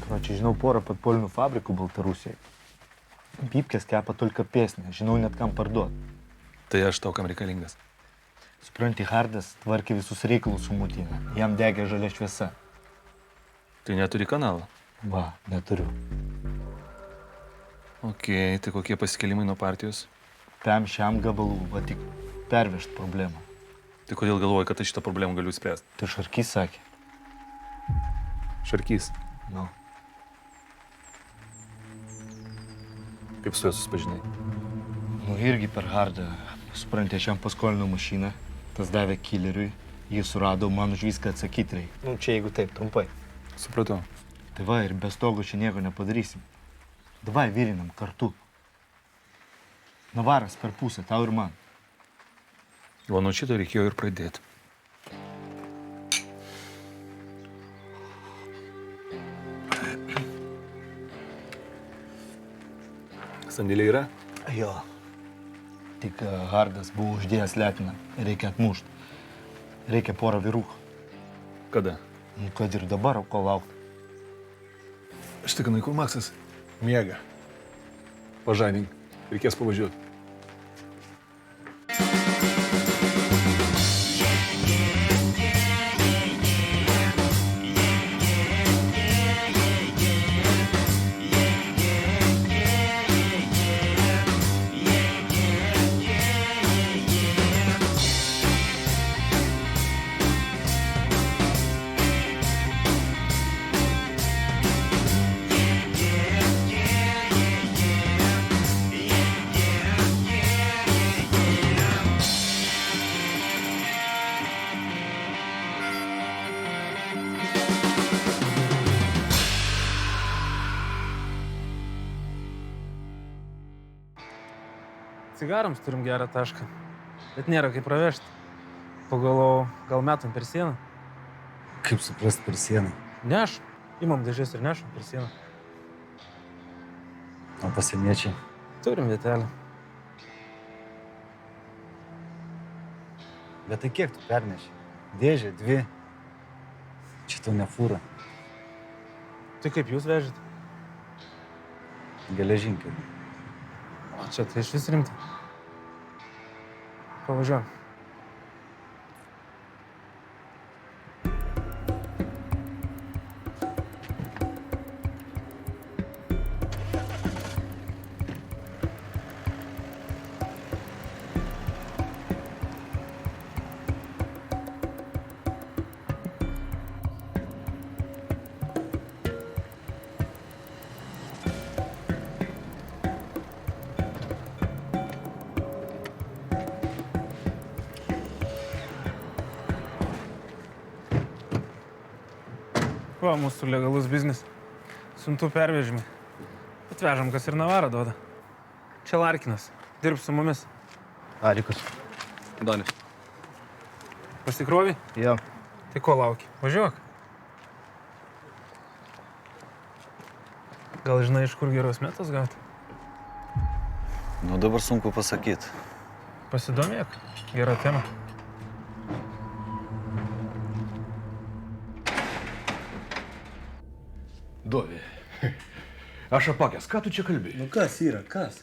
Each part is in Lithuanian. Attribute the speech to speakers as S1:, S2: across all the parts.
S1: Короче, žinau porą подпольнų fabrikų Baltarusijai. Pypkės kepa только pėsnę, žinau net kam parduot.
S2: Tai aš tau kam reikalingas.
S1: Supranti, Hardas tvarkė visus reikalus su Mutina. Jam degė žalia šviesa.
S2: Tai neturi kanalą.
S1: Va, neturiu.
S2: Okei, tai kokie pasikelimai nuo partijos?
S1: Tam šiam gabalų, va tik pervežt problemą.
S2: Tai kodėl galvoji, kad aš šitą problemą galiu spręsti?
S1: Tai Šarkys sakė.
S2: Šarkys.
S1: Nu.
S2: Kaip su juo susipažinai?
S1: Nu irgi per Hardą. Supranti, aš jam paskolinau mašiną. Tas davė killeriui. Jį surado, man už viską atsakyti reik. Nu, čia jeigu taip, trumpai.
S2: Supratau.
S1: Tai va, ir be stogo čia nieko nepadarysim. Davai virinam kartu. Navaras per pusę, tau ir man.
S2: O nuo šito reikėjo ir pradėti. Sandėliai yra?
S1: Jo. Tik Hardas buvo uždėjęs letiną. Reikia atmušt. Reikia porą vyrukų.
S2: Kada?
S1: Nu, kad ir dabar, o ko laukti.
S2: Štikanai, kur Maksas?
S3: Miega.
S2: Pažadink. Reikės pavažiuoti.
S4: Cigarams turim gerą tašką, bet nėra kaip pravežti. Pagalvojau, gal metam per sieną?
S3: Kaip suprast per sieną?
S4: Nešam. Imam dėžės ir nešam per sieną.
S3: O pasieniečiai?
S4: Turim vietelę.
S3: Bet tai kiek tu perneši? Dėžė, 2. Čia tau ne fūra.
S4: Tai kaip jūs vežit?
S3: Geležinkelį.
S4: O čia tai iš vis rimta. Pavažiuojam. Va, mūsų legalus biznis. Siuntų pervežimai. Atvežam, kas ir Navarą duoda. Čia Larkinas. Dirbs su mumis.
S1: Arikas.
S2: Dalis.
S4: Pasikrovi?
S1: Jo.
S4: Tai ko lauki? Važiuok. Gal žinai, iš kur geros metos gauti?
S3: Nu dabar sunku pasakyti.
S4: Pasidomėk. Gera tema.
S5: Dovi, aš apakęs, ką tu čia kalbėjai?
S1: Nu kas yra? Kas?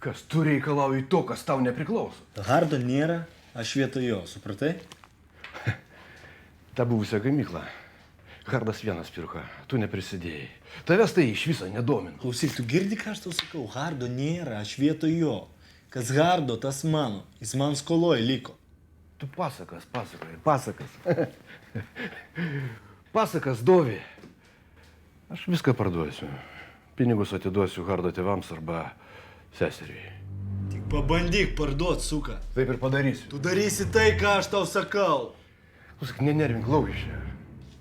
S5: Kas tu reikalauji to, kas tau nepriklauso?
S1: Hardo nėra, aš vietoj jo, supratai?
S5: Ta buvusią gamyklą. Hardas vienas pirko, tu neprisidėjai. Tavęs tai iš viso nedomina.
S1: Klausyk, tu girdi, ką aš tau sakau? Hardo nėra, aš vietoj jo. Kas Hardo, tas mano. Jis man skoloj liko.
S5: Tu pasakas. Pasakas, Dovi. Aš viską parduosiu. Pinigus atiduosiu Hardo tėvams arba seseriai.
S1: Tik pabandyk parduot, suka.
S5: Taip ir padarysiu.
S1: Tu darysi tai, ką aš tau sakau.
S5: Klausyk, nenervink, lauk iš čia.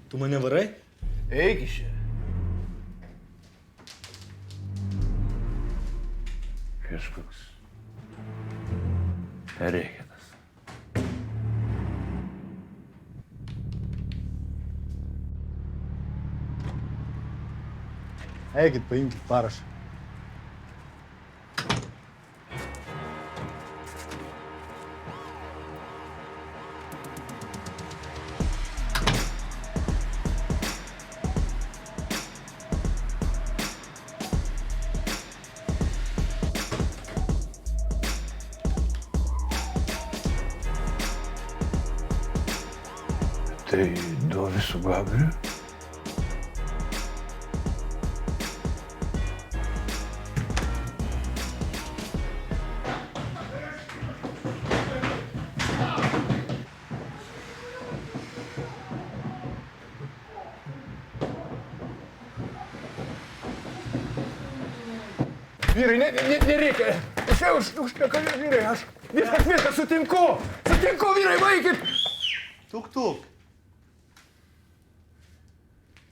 S1: Tu mane varai?
S5: Eik iš čia. Kažkoks reiketas.
S1: Eikit, paimkit parašą.
S5: Tai Dovi su Gabriu?
S6: Vyrai, nereikia. Čia užteka, vyrai, aš viską sutinku. Sutinku, vyrai, vaikit.
S1: Tuk.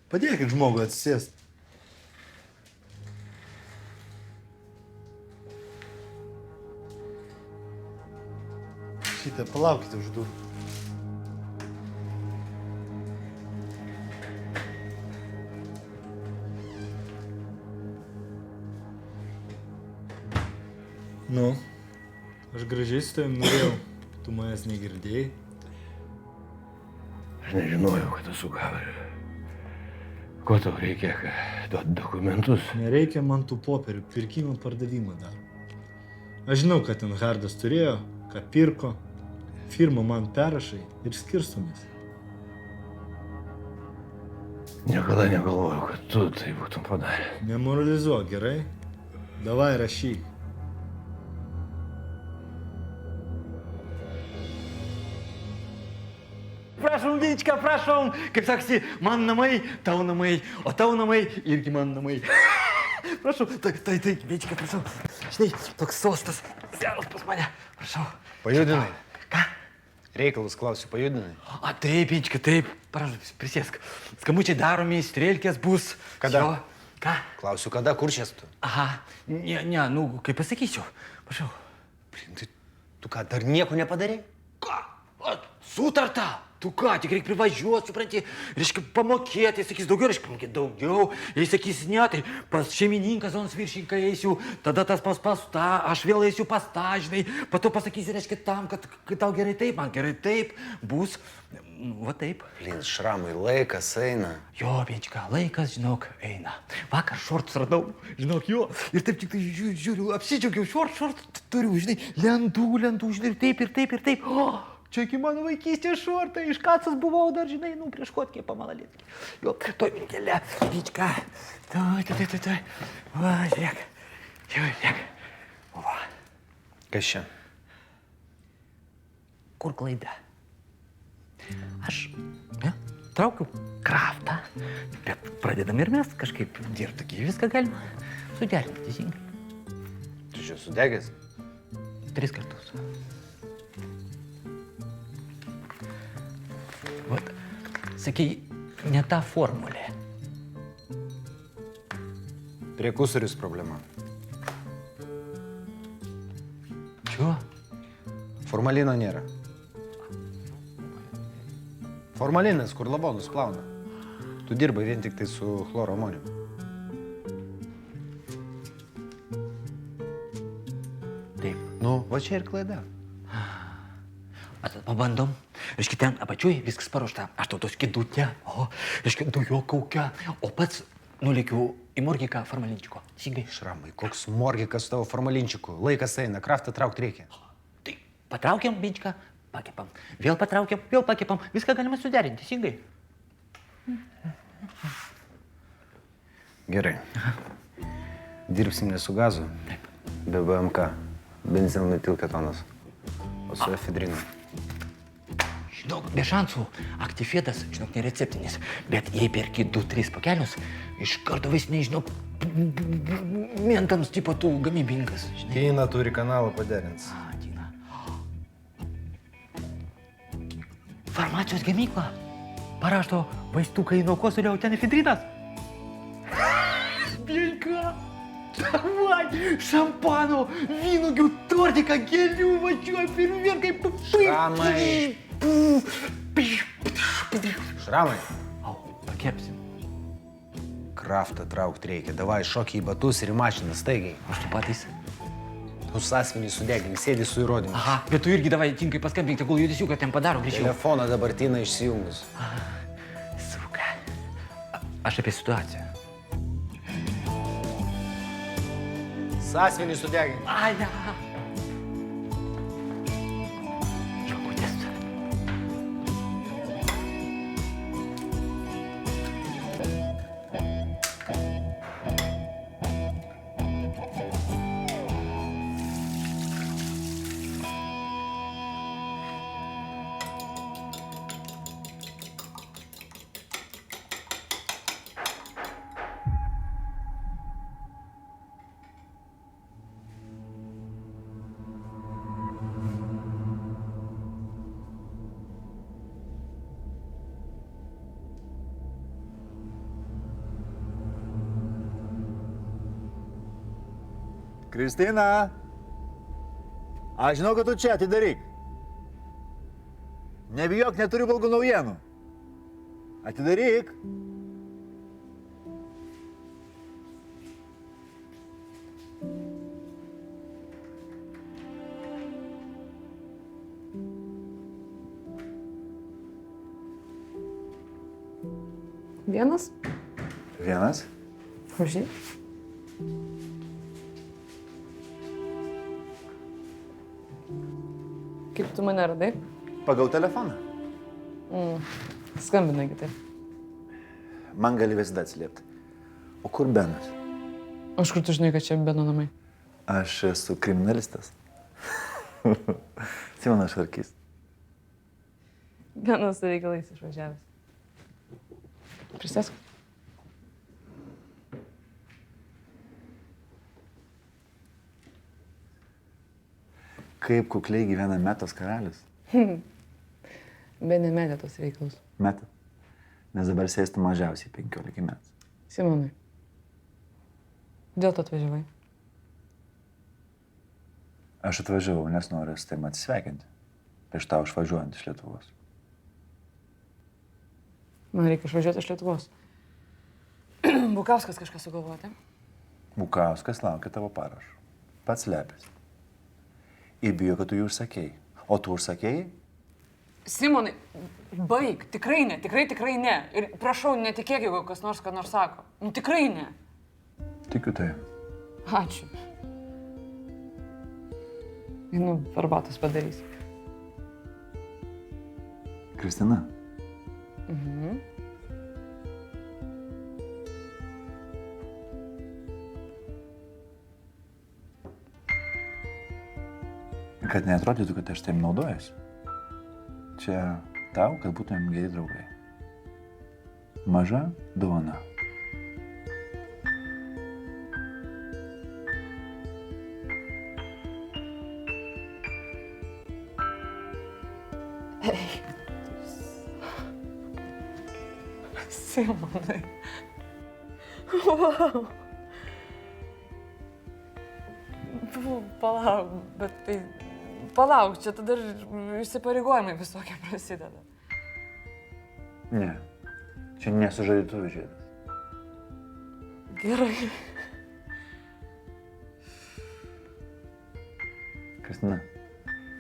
S1: Padėkit žmogui atsisėsti. Šitą palaukite už durų. Nu, aš gražiai su tavim norėjau. Tu manęs negirdėjai.
S5: Aš nežinojau, kad esu Gabriu. Ko tau reikia, duoti dokumentus?
S1: Nereikia man tų popierių, pirkimą pardavimą dar. Aš žinau, kad ten Hardas turėjo, ką pirko. Firmą man perrašai ir skirstomės.
S5: Niekada negalvojau, kad tu tai būtum padarę.
S1: Nemoralizuok, gerai? Davai rašyk. Prašom, Vyčka, prašom. Kaip saksi, man namai, tau namai, o tau namai irgi man namai. Prašau, tai, Vyčka, prašau. Žinai, toks sostas, senas pas mane. Prašau.
S3: Pajudinai.
S1: Ką?
S3: Reikalus klausiu, pajudinai.
S1: A, taip, Vyčka, taip. Prašau, prisėsk. Skamučiai daromi, strėlkės bus.
S3: Kada?
S1: Jo. Ką?
S3: Klausiu, kada, kur šias tu?
S1: Aha, ne, nu, kaip pasakysiu. Prašau.
S3: Tai tu ką, dar nieko nepadarei?
S1: Ką? Sutarta. Tu ką, tik reikia privažiuoti, supranti, reiškia pamokėti, jis sakys daugiau, reiškia pamokėti daugiau, jis sakys ne, tai pas šeimininką zonos viršininką eisiu, tada tas pas tą, aš vėl eisiu pas tą, žinai, po to pasakysiu, reiškia tam, kad tau gerai taip, man gerai taip, bus, va taip.
S3: Blin, Šramai, laikas eina.
S1: Jo, Vyčka, laikas, žinok, eina. Vakar šortus radau, žinok, jo, ir taip tik tai žiūriu, apsidžiaugiau, šort turiu, žinai, lentų, žinai, ir taip. O! Čia iki mano vaikystės šortai, iš kacas buvau dar, žinai, nu, prieš kotkį pamalalėtį. Jo, toj minkelė, Vyčka. Toj. Va, žiūrėk. Žiūrėk. Va.
S3: Kas čia?
S1: Kur klaida? Aš, traukiu kraftą, bet pradedam ir mes kažkaip dirbti, viską galima suderinti, teisingai.
S3: Tu čia sudegęs?
S1: 3 kartus. Vat, sakei, ne ta formulė.
S3: Prekusorius problema.
S1: Čio?
S3: Formalino nėra. Formalinas, kur lavonus plauna. Tu dirbai vien tik tai su chloro amoniu.
S1: Taip.
S3: Nu, va čia ir klaida.
S1: Pabandom. Reiškia, ten apačiui viskas paruošta. Aš tau tos kėdutę, reiškia, dujo kaukę, o pats nulėkiu į morgiką formalinčiko. Teisingai.
S3: Šramai, koks morgikas su tavo formalinčiku. Laikas eina, kraftą traukt reikia.
S1: Tai patraukiam, Vyčka, pakepam. Vėl patraukiam, vėl pakepam. Viską galima suderinti, teisingai.
S3: Gerai. Dirbsim ne su gazu, be BMK, benzinmetilketonas, o su efedrinu.
S1: Žinok, be šansų, aktifėtas, žinok, nereceptinis, bet jei perki 2-3 pakelius, iš karto vaistinai, žinok, mentams tipo tu gamybingas, žinai.
S3: Tina turi kanalą paderins.
S1: Tina. Farmacijos gamykla. Parašto vaistukai nuo kosulio, ten efedrinas. Bėlka. Davai, šampano, vynugių, tortiką, gėlių, važiuoju, pirmien kaip...
S3: Šramai. Šramai.
S1: Au, pakepsim.
S3: Kraftą traukt reikia. Davai, šokį į batus ir į mašiną, staigiai.
S1: Aš tu patys.
S3: Tu sąsvinį sudegink, sėdi su įrodymu.
S1: Aha, bet tu irgi davai tinkai paskambink, tegul judesiuką ten padaro greičiau.
S3: Telefoną dabar Tina išsijungus.
S1: Suka. Aš apie situaciją.
S3: Sąsvinį sudegink.
S1: Aja. Žvakutės.
S7: Kristina. Aš žinau, kad tu čia, atidaryk. Nebijok, neturiu blogų naujienų. Atidaryk.
S8: Vienas?
S7: Vienas.
S8: Užį. Kaip tu mane radai?
S7: Pagal telefoną.
S8: Skambina kitaip.
S7: Man gali visada atsiliepti. O kur Benas?
S8: Aš kur tu žinai, kad čia Beno namai?
S7: Aš esu kriminalistas. Simonas Šarkys.
S8: Benas su reikalais išvažiavęs. Prisėsk.
S7: Kaip kukliai gyvena Metos karalius.
S8: Bene metė tos reikalus.
S7: Meta. Nes dabar sėstų mažiausiai 15 metų.
S8: Simonai. Dėl to atvažiavai?
S7: Aš atvažiavau, nes noriu su tavim atsisveikinti. Prieš tau išvažiuojant iš Lietuvos.
S8: Man reikia išvažiuoti iš Lietuvos. Bukauskas kažką sugalvoti.
S7: Bukauskas laukia tavo parašų. Pats lepės. Ir bijo, kad tu jų užsakėjai. O tu užsakėjai?
S8: Simonai, baig. Tikrai ne. Tikrai ne. Ir prašau, netikėk, jeigu kas nors ką nors sako. Nu, tikrai ne.
S7: Tikiu tai.
S8: Ačiū. Nu, arbatos padarys.
S7: Kristina. Kad neatrodytų, kad aš taip naudojuosi. Čia tau, kad būtumėm geri draugai. Maža dovana.
S8: Simonai. Wow. Palauk, bet tai... Palauk, čia tada įsipareigojimai visokie prasideda.
S7: Ne. Čia nesužadėtuvių žiedas.
S8: Gerai.
S7: Kristina,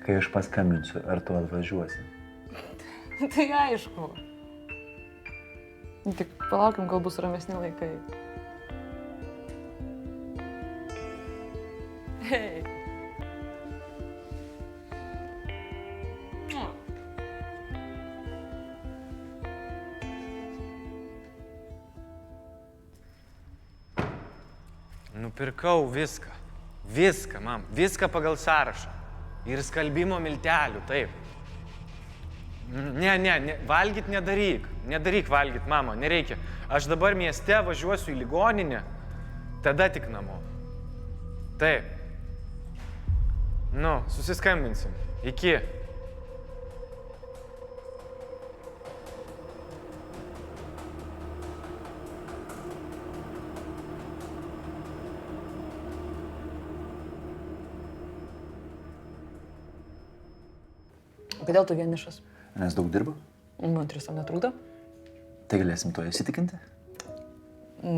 S7: kai aš paskambinsiu, ar tu atvažiuosi?
S8: Tai aišku. Tik palaukim, kol bus ramesni laikai. Hei.
S9: Nupirkau viską. Viską, mam. Viską pagal sąrašą. Ir skalbimo miltelių, taip. Ne, valgyt nedaryk. Nedaryk valgyt, mama, nereikia. Aš dabar mieste važiuosiu į ligoninę, tada tik namo. Taip. Nu, susiskambinsim. Iki.
S8: Kodėl tu vienišas?
S7: Nes daug dirbu.
S8: Moteris tau netrukdo?
S7: Tai galėsim to įsitikinti.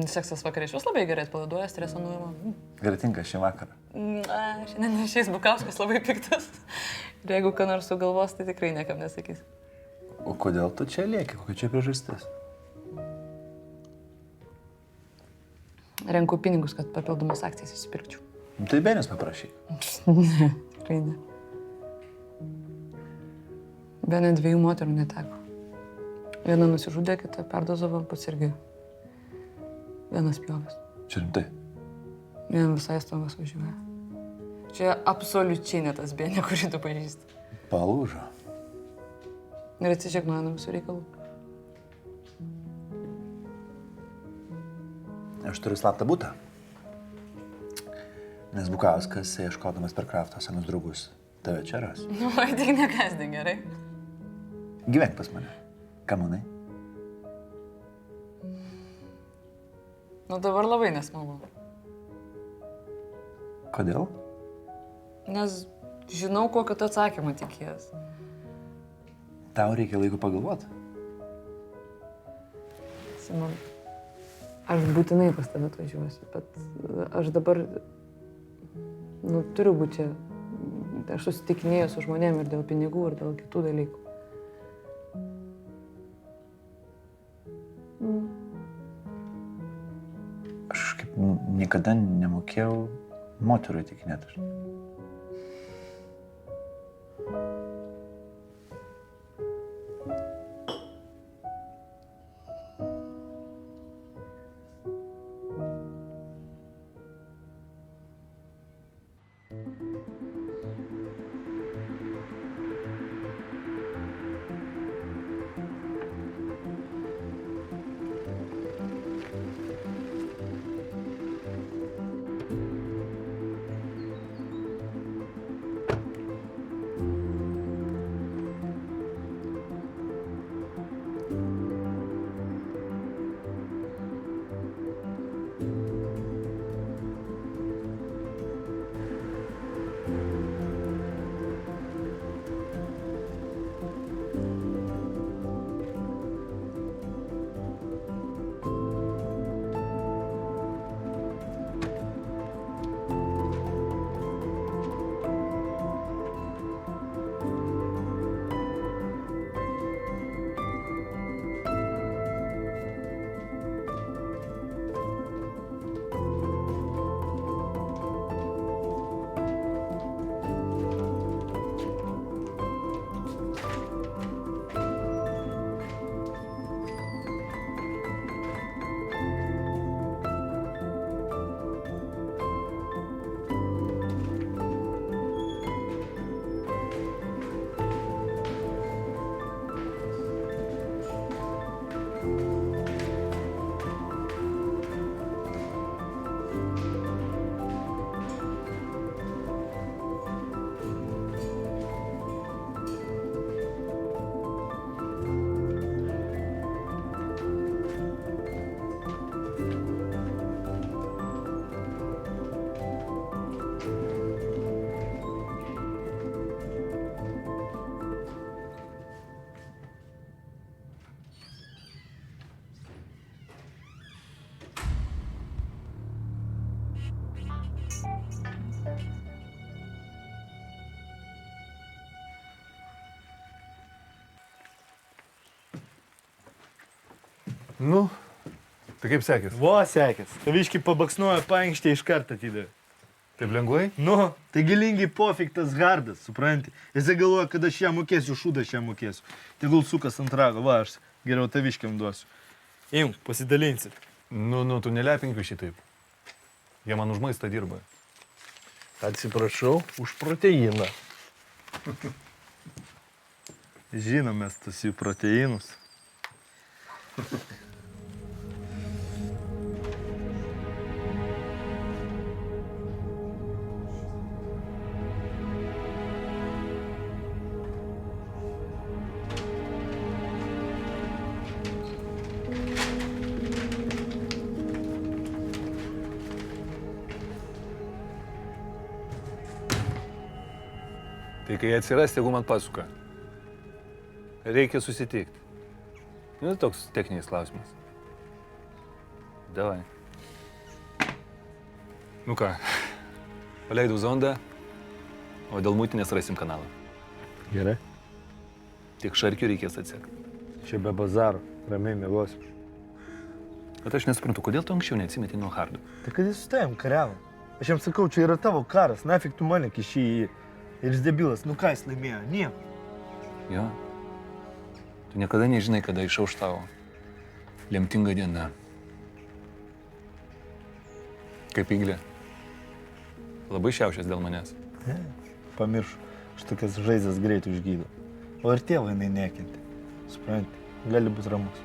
S8: Seksas vakare iš vis labai gerai atpalaiduoja streso nuimą.
S7: Gerai tinka šį vakarą.
S8: Šiandien šiais Bukauskas labai piktas. Ir jeigu ką nors sugalvos, tai tikrai niekam nesakys.
S7: O kodėl tu čia lieki? Kokia čia priežastis?
S8: Renku pinigus, kad papildomas akcijas įsipirkčiau.
S7: Tai Benis paprašyk.
S8: Ne, tikrai ne. Bene 2 moterų neteko. Viena nusižudė, kita perdozavo, pats irgi. Vienas pjovės.
S7: Čia rimtai.
S8: Vien visai stogas važiuoja. Čia absoliučiai ne tas Benė, kurį tu pažįsti.
S7: Palūžo.
S8: Ir atsižegnoja nuo visų reikalų.
S7: Aš turiu slaptą butą. Nes Bukauskas, ieškodamas per kraftą senus draugus, tave čia ras.
S8: Nu, tik nekasdink, gerai?
S7: Gyvenk pas mane. Ką manai?
S8: Nu, dabar labai nesmagu.
S7: Kodėl?
S8: Nes žinau, kokio tu atsakymą tikėjęs.
S7: Tau reikia laiko pagalvoti.
S8: Simon, aš būtinai pas tave atvažiuosiu, bet aš dabar, turiu būti čia. Aš susitikinėjau su žmonėm ir dėl pinigų, ir dėl kitų dalykų.
S7: Aš kaip niekada nemokėjau moterų įtikinėti.
S2: Nu, tai kaip sekės?
S10: Vo sekės. Taviškai pabaksnuoja paankštė iš karto atidavė.
S2: Taip lengvai?
S10: Nu, tai gilingai pofiktas hardas, supranti. Jisai galvoja, kad aš ją mokėsiu, šūdą aš ją mokėsiu. Tegul sukas ant rago, va, aš geriau taviškiam duosiu. Imk, pasidalinsit.
S2: Nu, tu nelepink šitaip. Jie man už maistą dirba.
S10: Atsiprašau, už proteiną. Žinom mes tas jų proteinus.
S2: Tai kai atsiras, jeigu man pasuka. Reikia susitikti. Nu, toks techninis klausimas. Davai. Nu ką, paleidau zondą, o dėl muitinės rasim kanalą.
S10: Gerai.
S2: Tik šarkių reikės atsekti.
S10: Čia be bazaro, ramiai mėgosim.
S2: Bet aš nesuprantu, kodėl tu anksčiau neatsimeti nuo Hardo?
S10: Tai kad jis su tavim kariavo. Aš jam sakau, čia yra tavo karas, nafik tu mane kiši į jį. Ir jis debilas, nu ką jis laimėjo? Nieko.
S2: Jo. Tu niekada nežinai, kada išauš tavo lemtinga diena. Kaip Iglė. Labai šiaušias dėl manęs.
S10: Pamiršu, aš tokias žaizdas greit užgydo. O ir tėvą jinai nekentė. Supranti, gali būt ramus.